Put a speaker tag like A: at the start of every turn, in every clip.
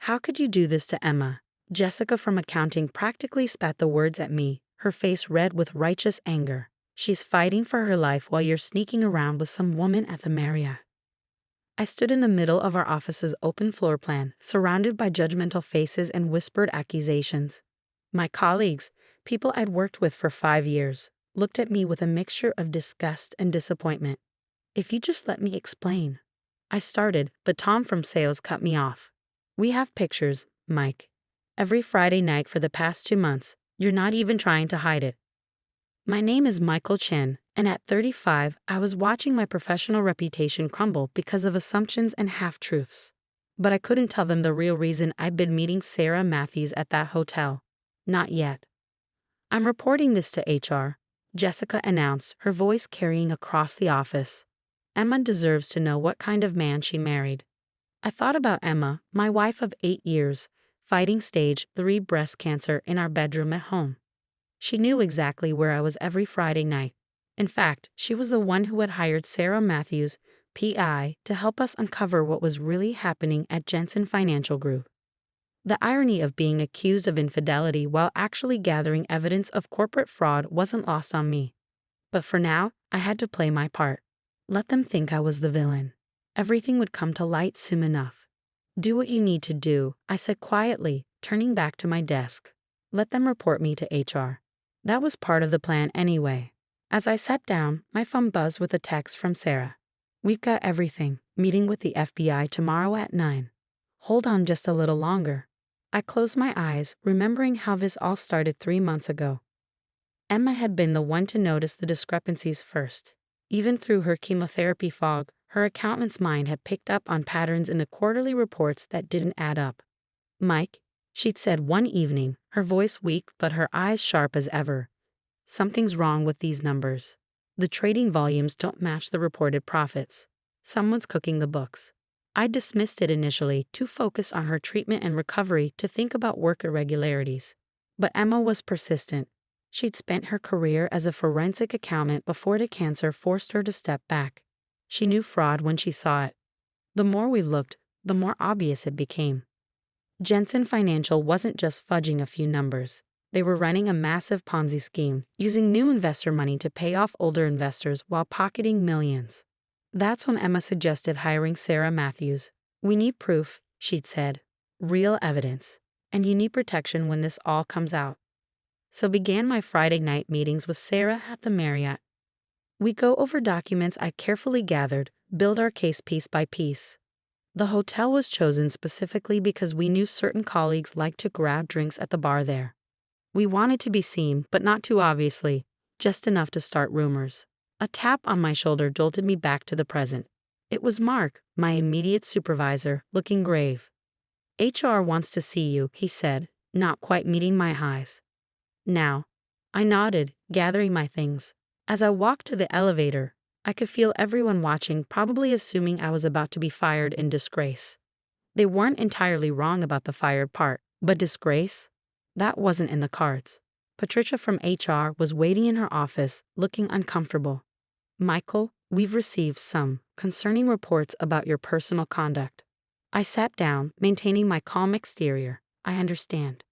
A: How could you do this to Emma? Jessica from accounting practically spat the words at me, her face red with righteous anger. She's fighting for her life while you're sneaking around with some woman at the Marriott. I stood in the middle of our office's open floor plan, surrounded by judgmental faces and whispered accusations. My colleagues, people I'd worked with for 5 years, looked at me with a mixture of disgust and disappointment. If you just let me explain. I started, but Tom from sales cut me off. We have pictures, Mike. Every Friday night for the past 2 months, you're not even trying to hide it. My name is Michael Chen, and at 35, I was watching my professional reputation crumble because of assumptions and half-truths. But I couldn't tell them the real reason I'd been meeting Sarah Matthews at that hotel. Not yet. I'm reporting this to HR, Jessica announced, her voice carrying across the office. Emma deserves to know what kind of man she married. I thought about Emma, my wife of 8 years, fighting stage 3 breast cancer in our bedroom at home. She knew exactly where I was every Friday night. In fact, she was the one who had hired Sarah Matthews, PI, to help us uncover what was really happening at Jensen Financial Group. The irony of being accused of infidelity while actually gathering evidence of corporate fraud wasn't lost on me. But for now, I had to play my part. Let them think I was the villain. Everything would come to light soon enough. Do what you need to do, I said quietly, turning back to my desk. Let them report me to HR. That was part of the plan anyway. As I sat down, my phone buzzed with a text from Sarah. We've got everything. Meeting with the FBI tomorrow at 9. Hold on just a little longer. I closed my eyes, remembering how this all started 3 months ago. Emma had been the one to notice the discrepancies first. Even through her chemotherapy fog, her accountant's mind had picked up on patterns in the quarterly reports that didn't add up. Mike, she'd said one evening, her voice weak but her eyes sharp as ever. Something's wrong with these numbers. The trading volumes don't match the reported profits. Someone's cooking the books. I dismissed it initially, too focused on her treatment and recovery to think about work irregularities. But Emma was persistent. She'd spent her career as a forensic accountant before the cancer forced her to step back. She knew fraud when she saw it. The more we looked, the more obvious it became. Jensen Financial wasn't just fudging a few numbers. They were running a massive Ponzi scheme, using new investor money to pay off older investors while pocketing millions. That's when Emma suggested hiring Sarah Matthews. We need proof, she'd said. Real evidence. And you need protection when this all comes out. So began my Friday night meetings with Sarah at the Marriott. We go over documents I carefully gathered, build our case piece by piece. The hotel was chosen specifically because we knew certain colleagues liked to grab drinks at the bar there. We wanted to be seen, but not too obviously, just enough to start rumors. A tap on my shoulder jolted me back to the present. It was Mark, my immediate supervisor, looking grave. HR wants to see you, he said, not quite meeting my highs. Now. I nodded, gathering my things. As I walked to the elevator, I could feel everyone watching, probably assuming I was about to be fired in disgrace. They weren't entirely wrong about the fired part, but disgrace? That wasn't in the cards. Patricia from HR was waiting in her office, looking uncomfortable. Michael, we've received some concerning reports about your personal conduct. I sat down, maintaining my calm exterior. I understand.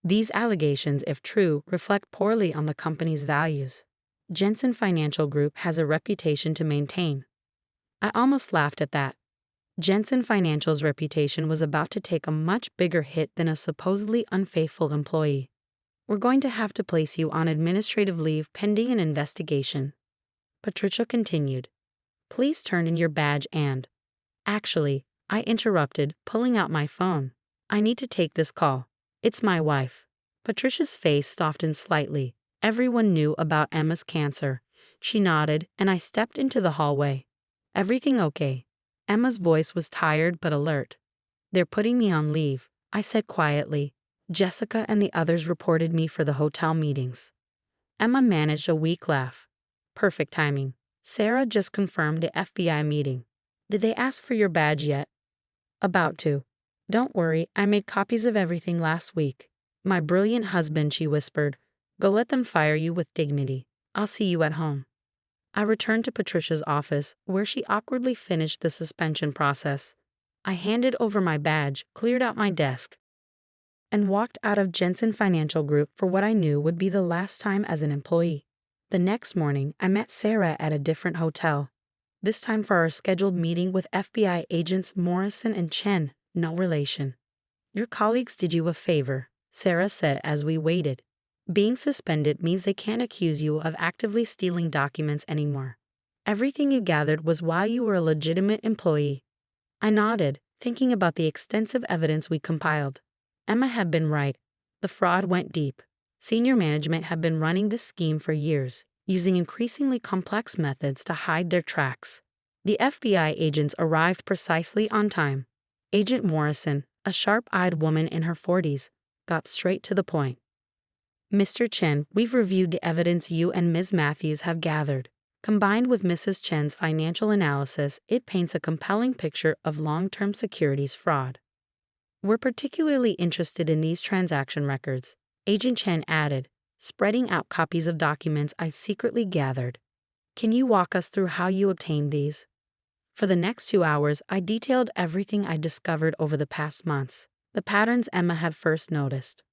A: These allegations, if true, reflect poorly on the company's values. Jensen Financial Group has a reputation to maintain. I almost laughed at that. Jensen Financial's reputation was about to take a much bigger hit than a supposedly unfaithful employee. We're going to have to place you on administrative leave pending an investigation. Patricia continued. Please turn in your badge and... Actually, I interrupted, pulling out my phone. I need to take this call. It's my wife. Patricia's face softened slightly. Everyone knew about Emma's cancer. She nodded, and I stepped into the hallway. Everything okay? Emma's voice was tired but alert. They're putting me on leave, I said quietly. Jessica and the others reported me for the hotel meetings. Emma managed a weak laugh. Perfect timing. Sarah just confirmed the FBI meeting. Did they ask for your badge yet? About to. Don't worry, I made copies of everything last week. My brilliant husband, she whispered. Go let them fire you with dignity. I'll see you at home. I returned to Patricia's office, where she awkwardly finished the suspension process. I handed over my badge, cleared out my desk, and walked out of Jensen Financial Group for what I knew would be the last time as an employee. The next morning, I met Sarah at a different hotel, this time for our scheduled meeting with FBI agents Morrison and Chen, no relation. "Your colleagues did you a favor," Sarah said as we waited. "Being suspended means they can't accuse you of actively stealing documents anymore. Everything you gathered was why you were a legitimate employee." I nodded, thinking about the extensive evidence we compiled. Emma had been right. The fraud went deep. Senior management had been running this scheme for years, using increasingly complex methods to hide their tracks. The FBI agents arrived precisely on time. Agent Morrison, a sharp-eyed woman in her 40s, got straight to the point. "Mr. Chen, we've reviewed the evidence you and Ms. Matthews have gathered. Combined with Mrs. Chen's financial analysis, it paints a compelling picture of long-term securities fraud. We're particularly interested in these transaction records," Agent Chen added, spreading out copies of documents I secretly gathered. "Can you walk us through how you obtained these?" For the next 2 hours, I detailed everything I discovered over the past months, the patterns Emma had first noticed,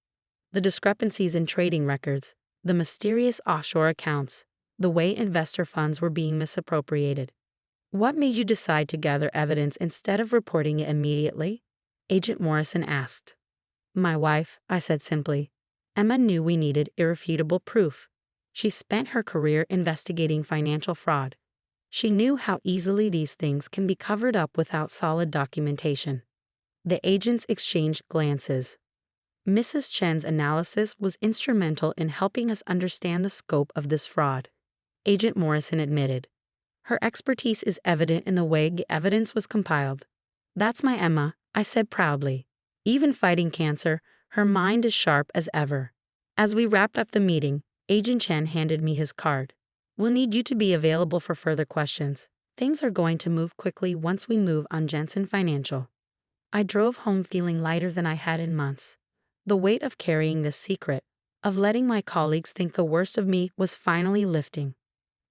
A: the discrepancies in trading records, the mysterious offshore accounts, the way investor funds were being misappropriated. "What made you decide to gather evidence instead of reporting it immediately?" Agent Morrison asked. "My wife," I said simply. "Emma knew we needed irrefutable proof. She spent her career investigating financial fraud. She knew how easily these things can be covered up without solid documentation." The agents exchanged glances. Mrs. Chen's analysis was instrumental in helping us understand the scope of this fraud, Agent Morrison admitted. "Her expertise is evident in the way the evidence was compiled." "That's my Emma," I said proudly. "Even fighting cancer, her mind is sharp as ever." As we wrapped up the meeting, Agent Chen handed me his card. "We'll need you to be available for further questions. Things are going to move quickly once we move on Jensen Financial." I drove home feeling lighter than I had in months. The weight of carrying this secret, of letting my colleagues think the worst of me, was finally lifting.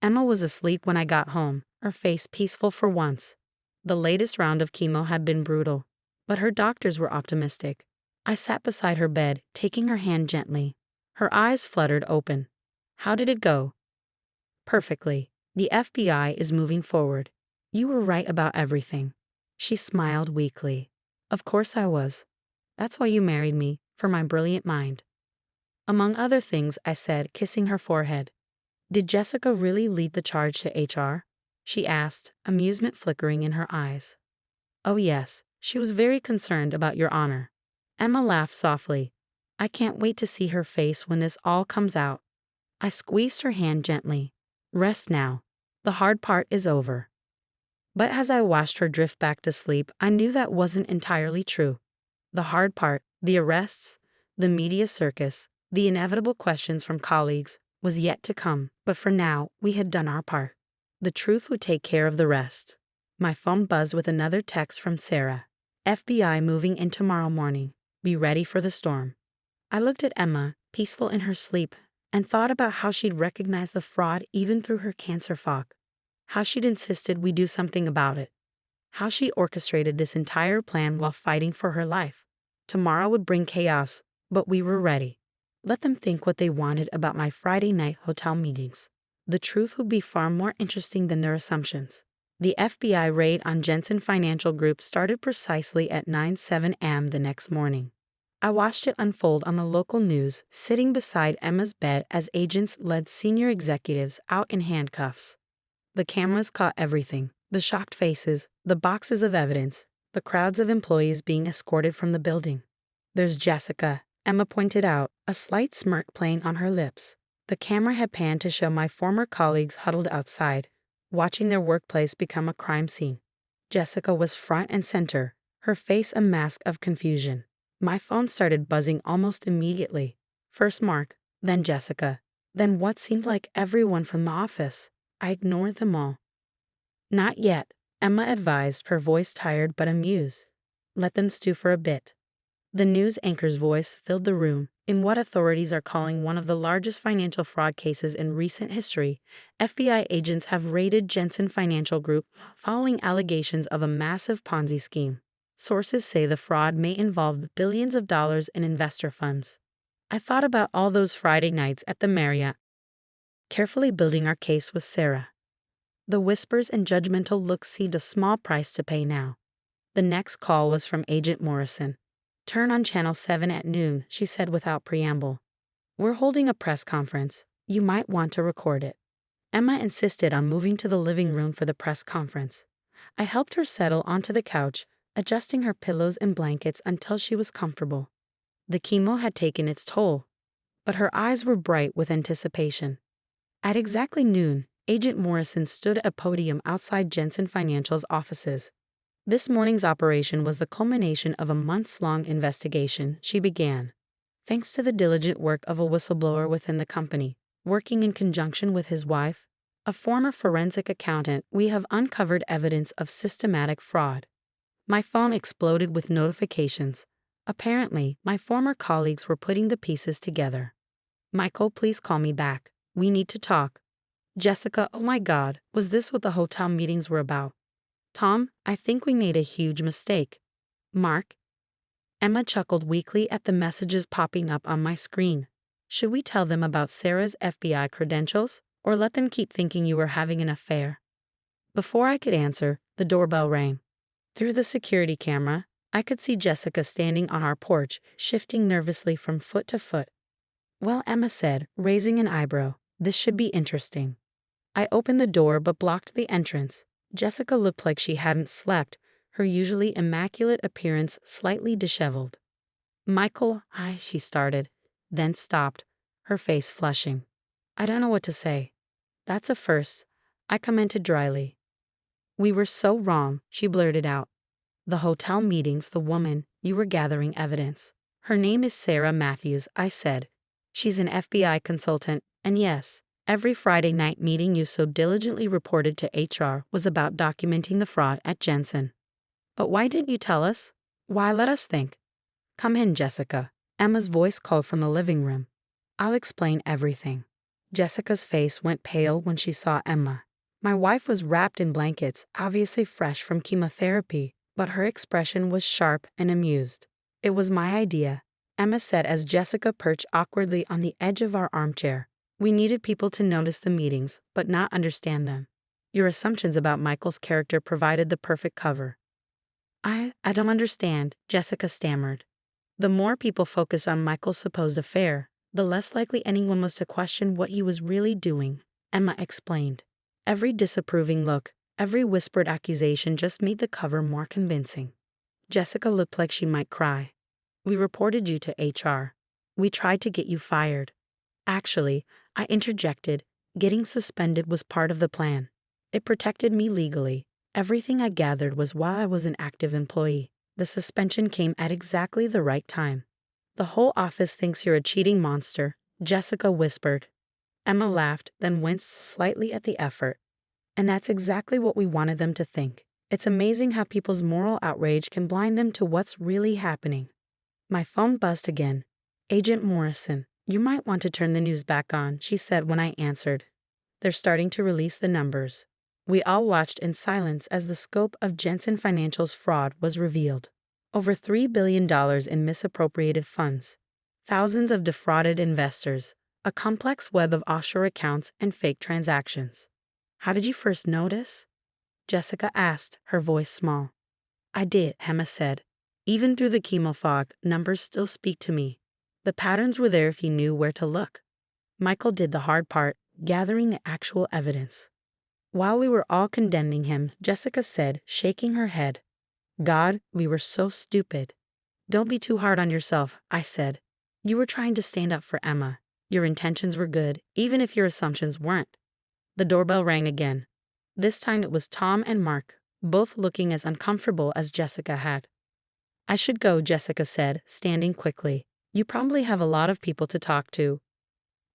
A: Emma was asleep when I got home, her face peaceful for once. The latest round of chemo had been brutal, but her doctors were optimistic. I sat beside her bed, taking her hand gently. Her eyes fluttered open. "How did it go?" "Perfectly. The FBI is moving forward. You were right about everything." She smiled weakly. "Of course I was. That's why you married me, for my brilliant mind." Among other things, I said, kissing her forehead. "Did Jessica really lead the charge to HR?" she asked, amusement flickering in her eyes. "Oh yes, she was very concerned about your honor." Emma laughed softly. "I can't wait to see her face when this all comes out." I squeezed her hand gently. "Rest now. The hard part is over." But as I watched her drift back to sleep, I knew that wasn't entirely true. The hard part, the arrests, the media circus, the inevitable questions from colleagues, was yet to come. But for now, we had done our part. The truth would take care of the rest. My phone buzzed with another text from Sarah. "FBI moving in tomorrow morning. Be ready for the storm." I looked at Emma, peaceful in her sleep, and thought about how she'd recognize the fraud even through her cancer fog. How she'd insisted we do something about it. How she orchestrated this entire plan while fighting for her life. Tomorrow would bring chaos, but we were ready. Let them think what they wanted about my Friday night hotel meetings. The truth would be far more interesting than their assumptions. The FBI raid on Jensen Financial Group started precisely at 9:07 a.m. the next morning. I watched it unfold on the local news, sitting beside Emma's bed as agents led senior executives out in handcuffs. The cameras caught everything: the shocked faces, the boxes of evidence, the crowds of employees being escorted from the building. "There's Jessica," Emma pointed out, a slight smirk playing on her lips. The camera had panned to show my former colleagues huddled outside, watching their workplace become a crime scene. Jessica was front and center, her face a mask of confusion. My phone started buzzing almost immediately. First Mark, then Jessica, then what seemed like everyone from the office. I ignored them all. "Not yet," Emma advised, her voice tired but amused. "Let them stew for a bit." The news anchor's voice filled the room. "In what authorities are calling one of the largest financial fraud cases in recent history, FBI agents have raided Jensen Financial Group following allegations of a massive Ponzi scheme. Sources say the fraud may involve billions of dollars in investor funds. I thought about all those Friday nights at the Marriott, carefully building our case with Sarah. The whispers and judgmental looks seemed a small price to pay now. The next call was from Agent Morrison. "Turn on Channel 7 at noon," she said without preamble. "We're holding a press conference. You might want to record it." Emma insisted on moving to the living room for the press conference. I helped her settle onto the couch, adjusting her pillows and blankets until she was comfortable. The chemo had taken its toll, but her eyes were bright with anticipation. At exactly noon, Agent Morrison stood at a podium outside Jensen Financial's offices. This morning's operation was the culmination of a months-long investigation, she began. Thanks to the diligent work of a whistleblower within the company, working in conjunction with his wife, a former forensic accountant, we have uncovered evidence of systematic fraud. My phone exploded with notifications. Apparently, my former colleagues were putting the pieces together. "Michael, please call me back. We need to talk." "Jessica, oh my God, was this what the hotel meetings were about?" "Tom, I think we made a huge mistake." "Mark?" Emma chuckled weakly at the messages popping up on my screen. "Should we tell them about Sarah's FBI credentials, or let them keep thinking you were having an affair?" Before I could answer, the doorbell rang. Through the security camera, I could see Jessica standing on our porch, shifting nervously from foot to foot. "Well," Emma said, raising an eyebrow, "this should be interesting." I opened the door but blocked the entrance. Jessica looked like she hadn't slept, her usually immaculate appearance slightly disheveled. "Michael, she started, then stopped, her face flushing. "I don't know what to say." "That's a first," I commented dryly. "We were so wrong," she blurted out. "The hotel meetings, the woman, you were gathering evidence. Her name is Sarah Matthews," I said. "She's an FBI consultant, and yes, every Friday night meeting you so diligently reported to HR was about documenting the fraud at Jensen." "But why didn't you tell us? Why let us think?" "Come in, Jessica," Emma's voice called from the living room. "I'll explain everything." Jessica's face went pale when she saw Emma. My wife was wrapped in blankets, obviously fresh from chemotherapy, but her expression was sharp and amused. "It was my idea," Emma said as Jessica perched awkwardly on the edge of our armchair. "We needed people to notice the meetings, but not understand them. Your assumptions about Michael's character provided the perfect cover." I don't understand," Jessica stammered. "The more people focused on Michael's supposed affair, the less likely anyone was to question what he was really doing," Emma explained. "Every disapproving look, every whispered accusation just made the cover more convincing." Jessica looked like she might cry. "We reported you to HR. We tried to get you fired." "Actually," I interjected, "getting suspended was part of the plan. It protected me legally. Everything I gathered was while I was an active employee. The suspension came at exactly the right time." "The whole office thinks you're a cheating monster," Jessica whispered. Emma laughed, then winced slightly at the effort. "And that's exactly what we wanted them to think. It's amazing how people's moral outrage can blind them to what's really happening." My phone buzzed again. "Agent Morrison, you might want to turn the news back on," she said when I answered. "They're starting to release the numbers." We all watched in silence as the scope of Jensen Financial's fraud was revealed. Over $3 billion in misappropriated funds, thousands of defrauded investors, a complex web of offshore accounts and fake transactions. "How did you first notice?" Jessica asked, her voice small. "I did," Emma said. "Even through the chemo fog, numbers still speak to me. The patterns were there if you knew where to look." Michael did the hard part, gathering the actual evidence. While we were all condemning him, Jessica said, shaking her head, "God, we were so stupid." "Don't be too hard on yourself," I said. "You were trying to stand up for Emma. Your intentions were good, even if your assumptions weren't." The doorbell rang again. This time it was Tom and Mark, both looking as uncomfortable as Jessica had. "I should go," Jessica said, standing quickly. "You probably have a lot of people to talk to."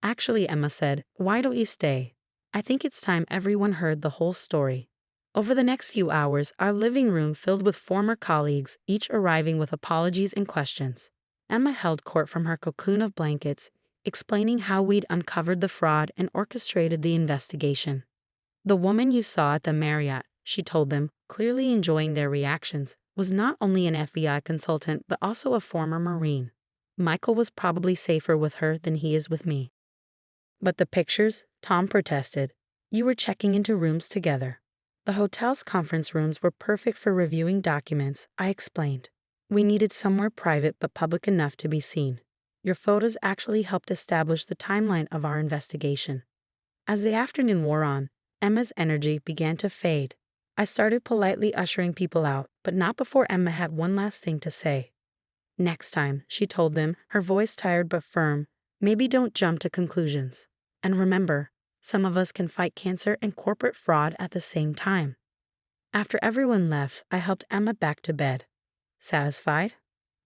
A: "Actually," Emma said, "why don't you stay? I think it's time everyone heard the whole story." Over the next few hours, our living room filled with former colleagues, each arriving with apologies and questions. Emma held court from her cocoon of blankets, explaining how we'd uncovered the fraud and orchestrated the investigation. "The woman you saw at the Marriott," she told them, clearly enjoying their reactions, was not only an FBI consultant but also a former Marine. Michael was probably safer with her than he is with me. But the pictures, Tom protested. You were checking into rooms together. The hotel's conference rooms were perfect for reviewing documents, I explained. We needed somewhere private but public enough to be seen. Your photos actually helped establish the timeline of our investigation. As the afternoon wore on, Emma's energy began to fade. I started politely ushering people out, but not before Emma had one last thing to say. Next time, she told them, her voice tired but firm, maybe don't jump to conclusions. And remember, some of us can fight cancer and corporate fraud at the same time. After everyone left, I helped Emma back to bed. Satisfied?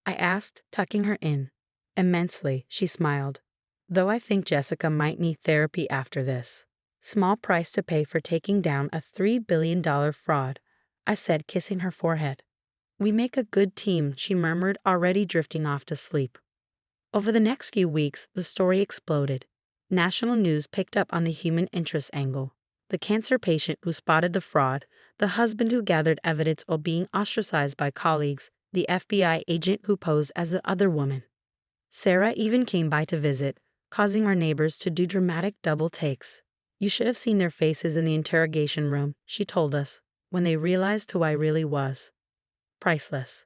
A: I asked, tucking her in. Immensely, she smiled. Though I think Jessica might need therapy after this. Small price to pay for taking down a $3 billion fraud, I said, kissing her forehead. We make a good team, she murmured, already drifting off to sleep. Over the next few weeks, the story exploded. National news picked up on the human interest angle. The cancer patient who spotted the fraud, the husband who gathered evidence while being ostracized by colleagues, the FBI agent who posed as the other woman. Sarah even came by to visit, causing our neighbors to do dramatic double takes. You should have seen their faces in the interrogation room, she told us, when they realized who I really was. Priceless.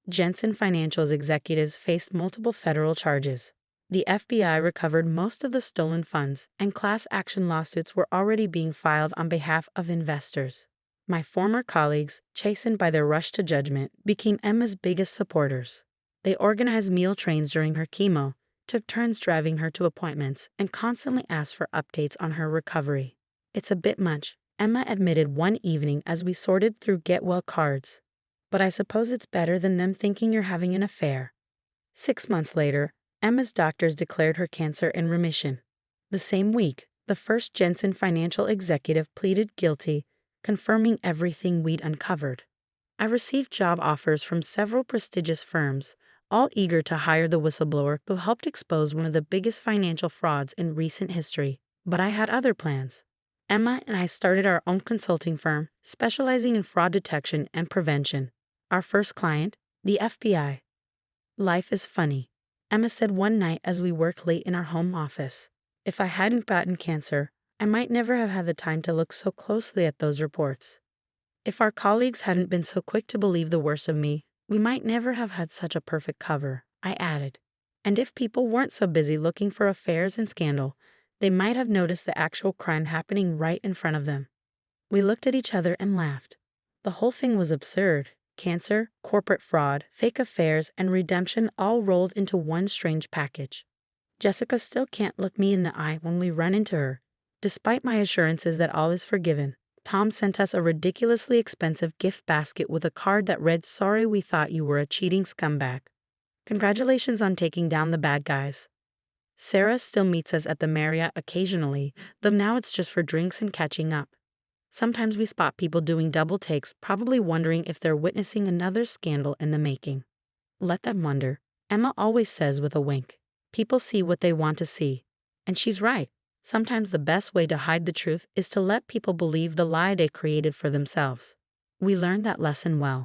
A: Jensen Financial's executives faced multiple federal charges. The FBI recovered most of the stolen funds, and class action lawsuits were already being filed on behalf of investors. My former colleagues, chastened by their rush to judgment, became Emma's biggest supporters. They organized meal trains during her chemo, took turns driving her to appointments, and constantly asked for updates on her recovery. It's a bit much, Emma admitted one evening as we sorted through get-well cards. But I suppose it's better than them thinking you're having an affair. 6 months later, Emma's doctors declared her cancer in remission. The same week, the first Jensen Financial executive pleaded guilty, confirming everything we'd uncovered. I received job offers from several prestigious firms, all eager to hire the whistleblower who helped expose one of the biggest financial frauds in recent history. But I had other plans. Emma and I started our own consulting firm, specializing in fraud detection and prevention. Our first client, the FBI. Life is funny, Emma said one night as we worked late in our home office. If I hadn't gotten cancer, I might never have had the time to look so closely at those reports. If our colleagues hadn't been so quick to believe the worst of me, we might never have had such a perfect cover, I added. And if people weren't so busy looking for affairs and scandal, they might have noticed the actual crime happening right in front of them. We looked at each other and laughed. The whole thing was absurd. Cancer, corporate fraud, fake affairs, and redemption all rolled into one strange package. Jessica still can't look me in the eye when we run into her. Despite my assurances that all is forgiven, Tom sent us a ridiculously expensive gift basket with a card that read, "Sorry we thought you were a cheating scumbag. Congratulations on taking down the bad guys." Sarah still meets us at the Marriott occasionally, though now it's just for drinks and catching up. Sometimes we spot people doing double takes, probably wondering if they're witnessing another scandal in the making. Let them wonder, Emma always says with a wink. People see what they want to see. And she's right. Sometimes the best way to hide the truth is to let people believe the lie they created for themselves. We learned that lesson well.